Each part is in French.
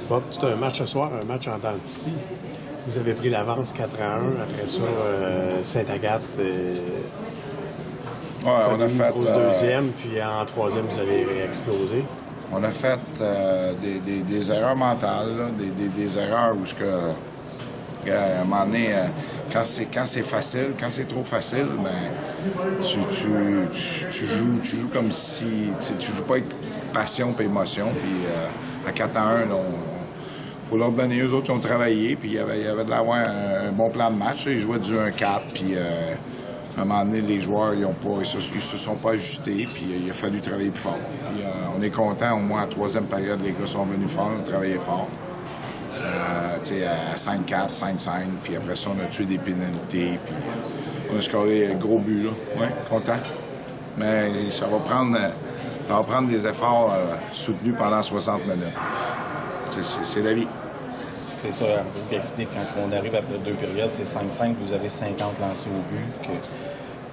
Bon, c'est un match ce soir, un match en dents de scie. Vous avez pris l'avance 4-1. Après ça, Sainte-Agathe. On a fait. Au deuxième, puis en troisième, vous avez explosé. On a fait des erreurs mentales, là, des erreurs où à un moment donné, quand c'est facile, quand c'est trop facile, ben, tu joues comme si tu joues pas avec passion et émotion. Puis à 4-1, faut leur donner. Eux autres, ils ont travaillé, puis il y avait de l'avoir un bon plan de match. Là. Ils jouaient du 1-4, puis à un moment donné, les joueurs, ils se sont pas ajustés, puis il a fallu travailler plus fort. Puis, on est content, au moins en troisième période, les gars sont venus fort, on a travaillé fort. À 5-4, 5-5, puis après ça, on a tué des pénalités, puis on a scoré un gros but, là. Oui, content. Mais ça va prendre des efforts soutenus pendant 60 minutes. C'est la vie. C'est ça, qui explique quand on arrive après 2 périodes, c'est 5-5, vous avez 50 lancés au but.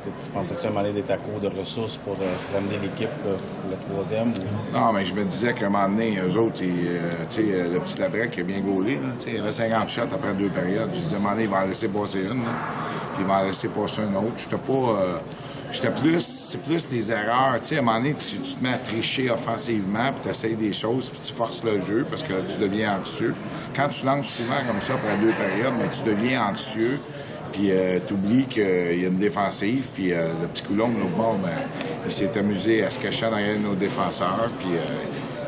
Tu pensais-tu à un moment donné d'être à court de ressources pour ramener l'équipe pour le troisième? Ou... Non, mais je me disais qu'à un moment donné, eux autres, le petit Labrec qui a bien gaulé, il y avait 50 shots après 2 périodes. Je disais, à un moment donné, il va en laisser passer une, là, puis il va en laisser passer une autre. C'est plus les erreurs. Tu sais, à un moment donné, tu te mets à tricher offensivement, puis tu essayes des choses, puis tu forces le jeu parce que tu deviens anxieux. Quand tu lances souvent comme ça après 2 périodes, mais tu deviens anxieux, puis tu oublies qu'il y a une défensive, puis le petit Coulomb, de nos bords, il s'est amusé à se cacher derrière nos défenseurs, puis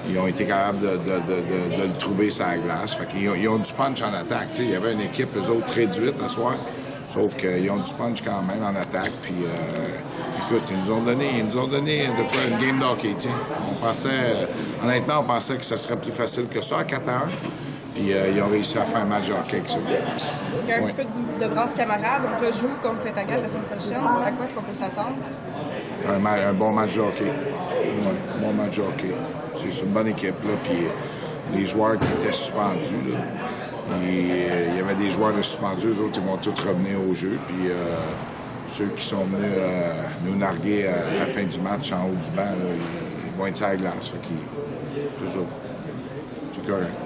ils ont été capables de le trouver sur la glace. Fait qu'ils ont du punch en attaque. Tu sais, il y avait une équipe, eux autres, réduite ce soir, sauf qu'ils ont du punch quand même en attaque, puis... Écoute, ils nous ont donné de quoi une game d'hockey, tiens. Honnêtement, on pensait que ça serait plus facile que ça à 4-1. Puis ils ont réussi à faire un match de hockey avec ça. Il y a un petit peu de brasse camarade. On rejoue contre Sainte-Agathe la semaine prochaine. À quoi est-ce qu'on peut s'attendre? Un bon match de hockey. Un bon match de hockey. C'est une bonne équipe, là. Puis les joueurs qui étaient suspendus, là. Il y avait des joueurs de suspendus, eux autres, ils vont tous revenir au jeu. Puis ceux qui sont venus nous narguer à la fin du match en haut du banc, là, ils vont être sur la glace. C'est correct.